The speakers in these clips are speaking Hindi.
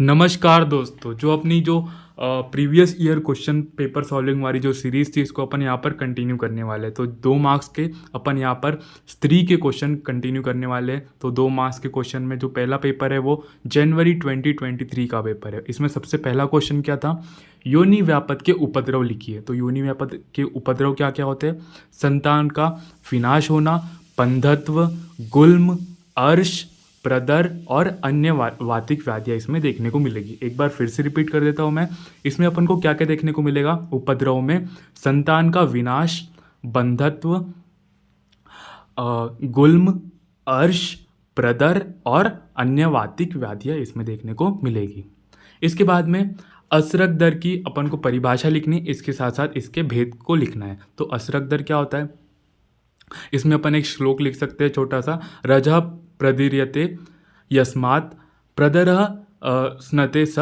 नमस्कार दोस्तों, जो अपनी जो previous year question paper solving वाली जो सीरीज़ थी, इसको अपन यहाँ पर कंटिन्यू करने वाले हैं। तो 2 मार्क्स के अपन यहाँ पर स्त्री के क्वेश्चन कंटिन्यू करने वाले हैं। तो 2 मार्क्स के क्वेश्चन में जो पहला पेपर है वो जनवरी 2023 का पेपर है। इसमें सबसे पहला क्वेश्चन क्या था, योनि व्यापत के उपद्रव लिखिए। तो योनि व्यापत के उपद्रव क्या क्या होते हैं, संतान का विनाश होना, बंधत्व, गुल्म, अर्श, प्रदर और अन्य वातिक व्याधियाँ इसमें देखने को मिलेगी। एक बार फिर से रिपीट कर देता हूँ मैं। इसमें अपन को क्या क्या देखने को मिलेगा, उपद्रव में संतान का विनाश, बंधत्व, गुल्म, अर्श, प्रदर और अन्य वातिक व्याधियाँ इसमें देखने को मिलेगी। इसके बाद में असरक दर की अपन को परिभाषा लिखनी, इसके साथ साथ इसके भेद को लिखना है। तो असरक दर क्या होता है, इसमें अपन एक श्लोक लिख सकते हैं छोटा सा, रजः प्रदीर्यते यस्मात् प्रदरः स्नते स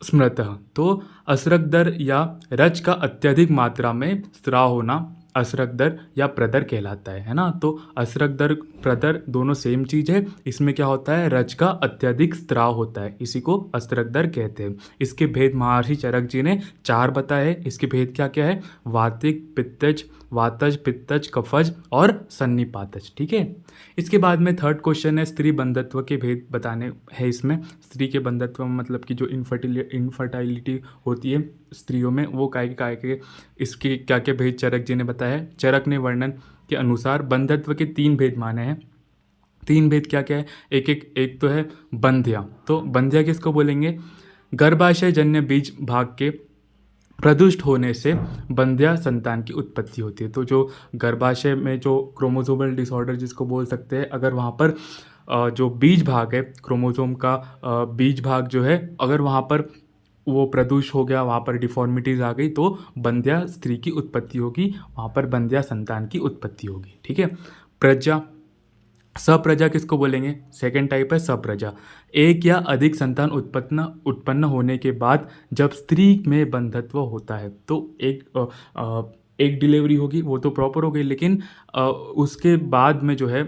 स्मृतः। तो असरक दर या रज का अत्यधिक मात्रा में स्राव होना असरक दर या प्रदर कहलाता है ना। तो असरक दर प्रदर दोनों सेम चीज़ है। इसमें क्या होता है, रज का अत्यधिक स्राव होता है, इसी को असरक दर कहते हैं। इसके भेद महर्षि चरक जी ने 4 बताए। इसके भेद क्या क्या है, वातिक, पित्तज, वातज, पित्तज, कफज और सन्निपातज। ठीक है। इसके बाद में थर्ड क्वेश्चन है, स्त्री बंधत्व के भेद बताने हैं। इसमें स्त्री के बंधत्व में मतलब कि जो इनफर्टाइलिटी होती है स्त्रियों में, वो काय के इसके क्या क्या भेद चरक जी ने बताया है। चरक ने वर्णन के अनुसार बंधत्व के 3 भेद माने हैं। 3 भेद क्या क्या है, एक तो है बंध्या। तो बंध्या किसको बोलेंगे, गर्भाशय जन्य बीज भाग के प्रदुष्ट होने से बंध्या संतान की उत्पत्ति होती है। तो जो गर्भाशय में जो क्रोमोसोमल डिसऑर्डर जिसको बोल सकते हैं, अगर वहाँ पर जो बीज भाग है, क्रोमोसोम का बीज भाग जो है, अगर वहाँ पर वो प्रदूष हो गया, वहाँ पर डिफॉर्मिटीज़ आ गई, तो बंध्या स्त्री की उत्पत्ति होगी, वहाँ पर बंध्या संतान की उत्पत्ति होगी। ठीक है। प्रजा, सप्रजा किसको बोलेंगे, सेकेंड टाइप है सप्रजा। एक या अधिक संतान उत्पन्न होने के बाद जब स्त्री में बंधत्व होता है, तो एक डिलीवरी होगी, वो तो प्रॉपर हो गई, लेकिन उसके बाद में जो है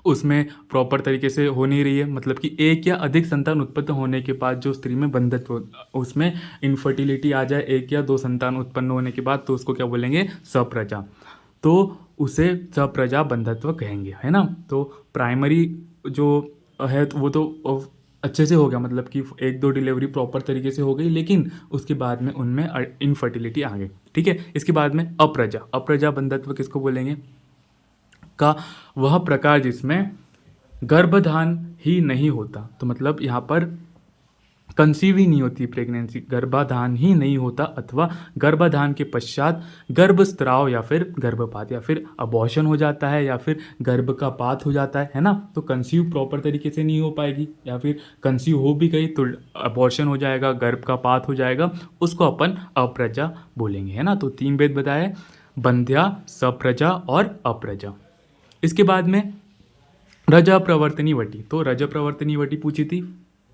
उसमें प्रॉपर तरीके से हो नहीं रही है। मतलब कि एक या अधिक संतान उत्पन्न होने के बाद जो स्त्री में बंधत्व, उसमें इनफर्टिलिटी आ जाए 1 या 2 संतान उत्पन्न होने के बाद, तो उसको क्या बोलेंगे, सप्रजा। तो उसे सप्रजा बंधत्व कहेंगे, है ना। तो प्राइमरी जो है तो वो तो अच्छे से हो गया, मतलब कि 1-2 डिलीवरी प्रॉपर तरीके से हो गई, लेकिन उसके बाद में उनमें इनफर्टिलिटी आ गई। ठीक है। इसके बाद में अप्रजा बंधत्व किसको बोलेंगे, का वह प्रकार जिसमें गर्भधान ही नहीं होता। तो मतलब यहाँ पर कंसीव ही नहीं होती प्रेगनेंसी, गर्भाधान ही नहीं होता, अथवा गर्भाधान के पश्चात गर्भस्राव या फिर गर्भपात या फिर अबॉर्शन हो जाता है, या फिर गर्भ का पात हो जाता है ना। तो कंसीव प्रॉपर तरीके से नहीं हो पाएगी, या फिर कंसीव हो भी गई तो अबॉर्शन हो जाएगा, गर्भ का पात हो जाएगा, उसको अपन अप्रजा बोलेंगे, है ना। तो 3 भेद बताए, बंध्या, सप्रजा और अप्रजा। इसके बाद में रजा प्रवर्तनी वटी। तो रजा प्रवर्तनी वटी पूछी थी,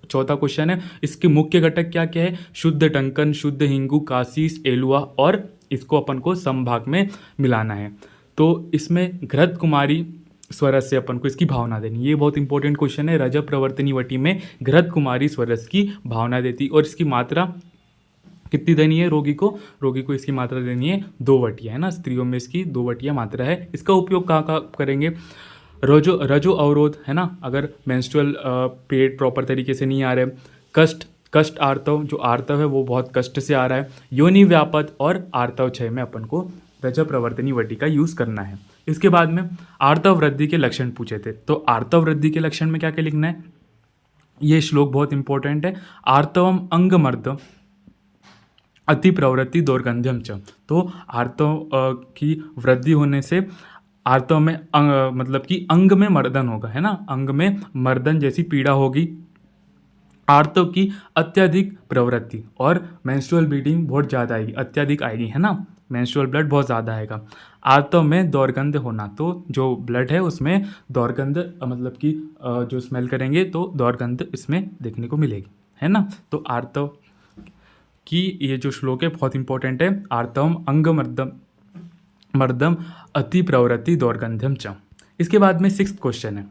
चौथा क्वेश्चन है। इसके मुख्य घटक क्या क्या है, शुद्ध टंकन, शुद्ध हिंगू, कासीस, एलुआ, और इसको अपन को समभाग में मिलाना है। तो इसमें घृत कुमारी स्वरस से अपन को इसकी भावना देनी, ये बहुत इंपॉर्टेंट क्वेश्चन है। रजा प्रवर्तनी वटी में घृत कुमारी स्वरस की भावना देती, और इसकी मात्रा कितनी देनी है रोगी को इसकी मात्रा देनी है 2 वटियाँ, है ना। स्त्रियों में इसकी 2 वटियाँ मात्रा है। इसका उपयोग कहाँ कहाँ करेंगे, रजो अवरोध, है ना, अगर मेंस्ट्रुअल पीरियड प्रॉपर तरीके से नहीं आ रहे, कष्ट आर्तव, जो आर्तव है वो बहुत कष्ट से आ रहा है, योनि व्यापत और आर्तव क्षय में अपन को रज प्रवर्तनी वटी का यूज़ करना है। इसके बाद में आर्तव वृद्धि के लक्षण पूछे थे। तो आर्तव वृद्धि के लक्षण में क्या क्या लिखना है, ये श्लोक बहुत इंपॉर्टेंट है। आर्तवम अंगमर्द अति प्रवृत्ति दौर्गंध्यम च। तो आर्तव की वृद्धि होने से आर्तव में मतलब कि अंग में मर्दन होगा, है ना, अंग में मर्दन जैसी पीड़ा होगी। आर्तव की अत्यधिक प्रवृत्ति, और मेंस्ट्रुअल ब्लीडिंग बहुत ज़्यादा आएगी, अत्यधिक आएगी, है ना, मेंस्ट्रुअल ब्लड बहुत ज़्यादा आएगा। आर्तव में दौर्गंध होना, तो जो ब्लड है उसमें दौर्गंध मतलब कि जो स्मेल करेंगे तो दौर्गंध इसमें देखने को मिलेगी, है ना। तो आर्तव की ये जो श्लोक है बहुत इंपॉर्टेंट है। आर्तवम अंग मर्दम अति प्रवृत्ति दौर्गंध्यम च। इसके बाद में 6th क्वेश्चन है,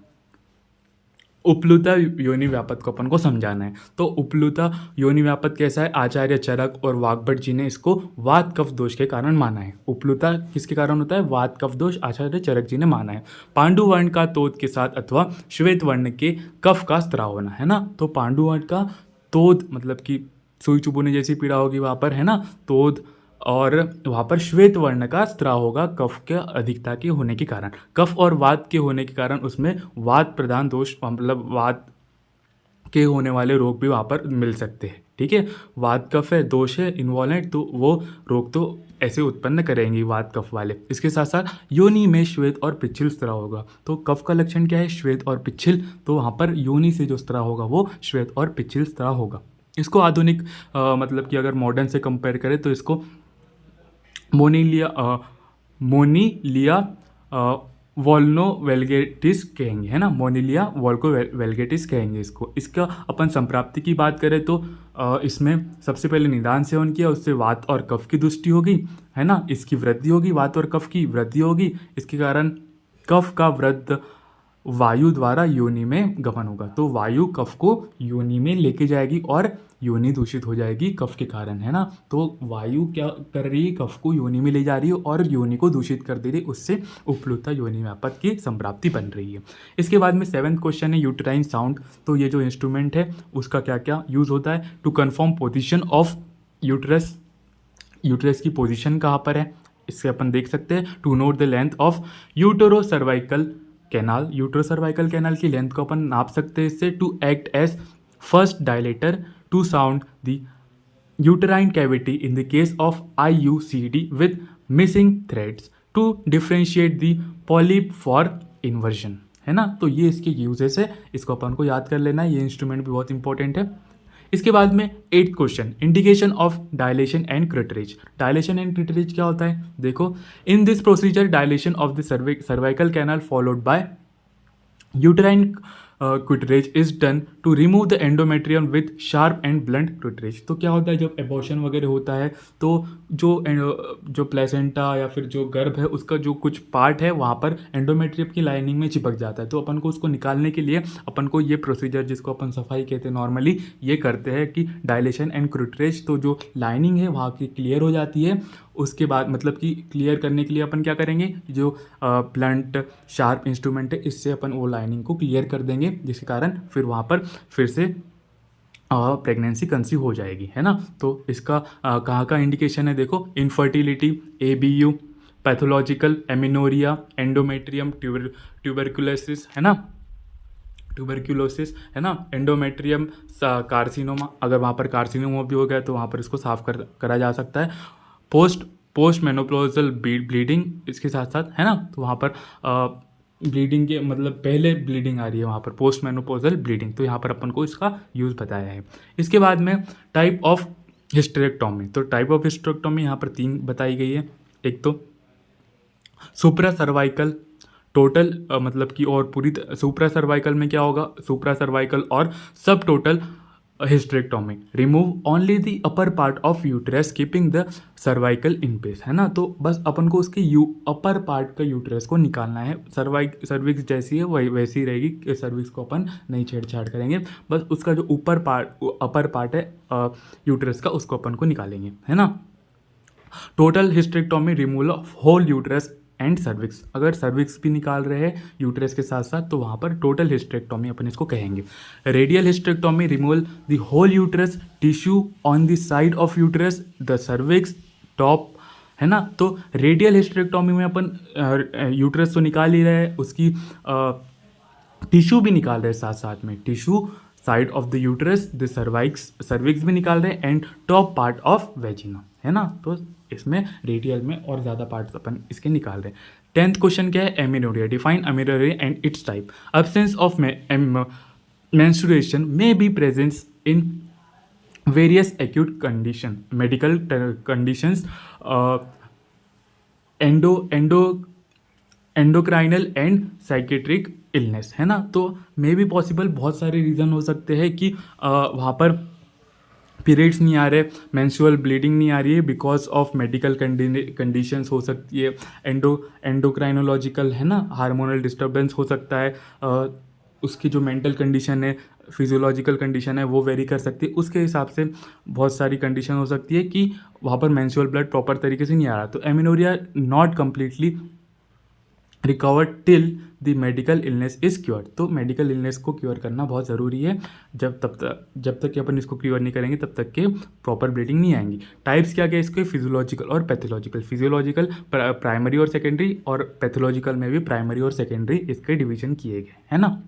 उपलुता योनि व्यापत को अपन को समझाना है। तो उपलुता योनि व्यापत कैसा है, आचार्य चरक और वाग्भट जी ने इसको वात कफ दोष के कारण माना है। उपलुता किसके कारण होता है, वात कफ दोष आचार्य चरक जी ने माना है। पांडु वर्ण का तोद के साथ अथवा श्वेत वर्ण के कफ का स्त्राव होना, है ना। तो पांडु वर्ण का तोद मतलब कि सुई चुभने जैसी पीड़ा होगी वहाँ पर, है ना, तोद, और वहाँ पर श्वेत वर्ण का स्त्राव होगा कफ के अधिकता के होने के कारण, कफ और वात के होने के कारण उसमें वात प्रधान दोष मतलब वात के होने वाले रोग भी वहाँ पर मिल सकते हैं। ठीक है, वात कफ है, दोष है इन्वॉल्व, तो वो रोग तो ऐसे उत्पन्न करेंगे वात कफ वाले। इसके साथ साथ योनि में श्वेत और पिच्छिल स्त्राव होगा। तो कफ का लक्षण क्या है, श्वेत और पिच्छिल, तो वहाँ पर योनि से जो स्त्राव होगा वो श्वेत और पिच्छिल स्त्राव होगा। इसको आधुनिक मतलब कि अगर मॉडर्न से कंपेयर करें तो इसको मोनीलिया वॉल्नो वेलगेटिस कहेंगे, है ना, मोनीलिया वॉल्को वेलगेटिस कहेंगे इसको। इसका अपन संप्राप्ति की बात करें तो इसमें सबसे पहले निदान सेवन किया, उससे वात और कफ की दुष्टि होगी, है ना, इसकी वृद्धि होगी, वात और कफ की वृद्धि होगी। इसके कारण कफ का वृद्ध वायु द्वारा योनि में गमन होगा। तो वायु कफ को योनि में लेके जाएगी और योनि दूषित हो जाएगी कफ के कारण, है ना। तो वायु क्या कर रही है, कफ को योनि में ले जा रही है और योनि को दूषित कर दे रही है, उससे उपलुता योनि व्यापत की संप्राप्ति बन रही है। इसके बाद में 7th क्वेश्चन है यूटेराइन साउंड। तो ये जो इंस्ट्रूमेंट है उसका क्या क्या यूज़ होता है, to confirm position of uterus, uterus की पोजिशन कहाँ पर है इससे अपन देख सकते हैं। To note the length of utero cervical canal, utero cervical canal की लेंथ को अपन नाप सकते हैं इससे। To act as first dilator to sound the uterine cavity in the case of IUCD with missing threads, to differentiate the polyp for inversion, है ना। तो ये इसके यूजेस है, इसको अपन को याद कर लेना है, ये इंस्ट्रूमेंट भी बहुत इंपॉर्टेंट है। इसके बाद में 8th question, indication of dilation and curettage. Dilation and curettage क्या होता है, देखो, in this procedure dilation of the cervical canal followed by uterine curettage is done to remove the endometrium with sharp and blunt curettage. तो क्या होता है, जब एबॉर्शन वगैरह होता है तो जो प्लेसेंटा या फिर जो गर्भ है उसका जो कुछ पार्ट है वहाँ पर एंडोमेट्रियम की लाइनिंग में चिपक जाता है। तो अपन को उसको निकालने के लिए अपन को ये प्रोसीजर, जिसको अपन सफाई कहते हैं नॉर्मली, ये करते हैं कि डायलेशन एंड क्विटरेज। तो जो लाइनिंग है वहाँ की क्लियर हो जाती है, उसके बाद मतलब कि क्लियर करने के लिए अपन क्या करेंगे, जो ब्लंट शार्प इंस्ट्रूमेंट है इससे अपन वो लाइनिंग को क्लियर कर देंगे, जिसके कारण फिर वहाँ पर फिर से प्रेगनेंसी कंसीव हो जाएगी, है ना। तो इसका कहाँ का इंडिकेशन है, देखो, infertility, ABU, pathological amenorrhoea, endometrium tuberculosis, है ना, ट्यूबरक्यूलोसिस, है ना, एंडोमेट्रियम कार्सिनोमा, अगर वहाँ पर कार्सिनोमा भी हो गया तो वहाँ पर इसको साफ करा जा सकता है। पोस्ट मेनोपॉजल ब्लीडिंग इसके साथ साथ, है ना, तो वहाँ पर ब्लीडिंग के मतलब पहले ब्लीडिंग आ रही है वहाँ पर, पोस्ट मेनोपॉजल ब्लीडिंग, तो यहाँ पर अपन को इसका यूज़ बताया है। इसके बाद में टाइप ऑफ हिस्टेरेक्टोमी। तो टाइप ऑफ हिस्टेरेक्टोमी यहाँ पर 3 बताई गई है। एक तो सुप्रा सर्वाइकल टोटल मतलब कि और पूरी सुप्रा सर्वाइकल में क्या होगा, सुप्रा सर्वाइकल और सब total hysterectomy, remove only the upper part of uterus keeping the cervical in place, है ना। तो बस अपन को उसके अपर पार्ट का यूटेरस को निकालना है। सर्विक्स जैसी है वही वैसी रहेगी, सर्विक्स को अपन नहीं छेड़छाड़ करेंगे, बस उसका जो अपर पार्ट है यूटेरस का उसको अपन को निकालेंगे, है ना। Total hysterectomy, removal of whole uterus and cervix. अगर सर्विक्स भी निकाल रहे हैं यूटेरस के साथ साथ तो वहाँ पर टोटल हिस्टेरेक्टोमी अपन इसको कहेंगे। Radial hysterectomy, removal the whole uterus tissue on the side of uterus, the cervix, top, है ना। तो रेडियल हिस्टेरेक्टोमी में अपन यूटेरस तो निकाल ही रहे हैं, उसकी टिश्यू भी निकाल रहे हैं साथ साथ में, tissue side of the uterus, the cervix भी निकाल रहे हैं and top part of vagina, है ना। तो इसमें रेडियल में और ज़्यादा पार्ट्स अपन इसके निकाल रहे हैं। 10th क्वेश्चन क्या है, amenorrhoea. Define amenorrhoea and it's type. Absence of menstruation may be presence in various acute condition, medical conditions, endocrinal and psychiatric illness, है ना। तो मे बी पॉसिबल, बहुत सारे रीज़न हो सकते हैं कि वहाँ पर पीरियड्स नहीं आ रहे, मेंस्ट्रुअल ब्लीडिंग नहीं आ रही है बिकॉज ऑफ मेडिकल कंडीशंस हो सकती है, एंडोक्राइनोलॉजिकल, है ना, हार्मोनल डिस्टर्बेंस हो सकता है, उसकी जो मेंटल कंडीशन है, फिजियोलॉजिकल कंडीशन है, वो वेरी कर सकती है। उसके हिसाब से बहुत सारी कंडीशन हो सकती है कि वहाँ पर मेंस्ट्रुअल ब्लड प्रॉपर तरीके से नहीं आ रहा। तो amenorrhoea not completely recovered till the medical illness is cure. तो मेडिकल इलनेस को क्योर करना बहुत ज़रूरी है। जब तक कि अपन इसको क्योर नहीं करेंगे तब तक के प्रॉपर ब्लीडिंग नहीं आएंगी। टाइप्स क्या क्या इसके, फिजियोलॉजिकल और पैथोलॉजिकल। फिजियोलॉजिकल प्राइमरी और सेकेंडरी, और पैथोलॉजिकल में भी प्राइमरी और सेकेंडरी इसके डिवीजन किए गए, है ना।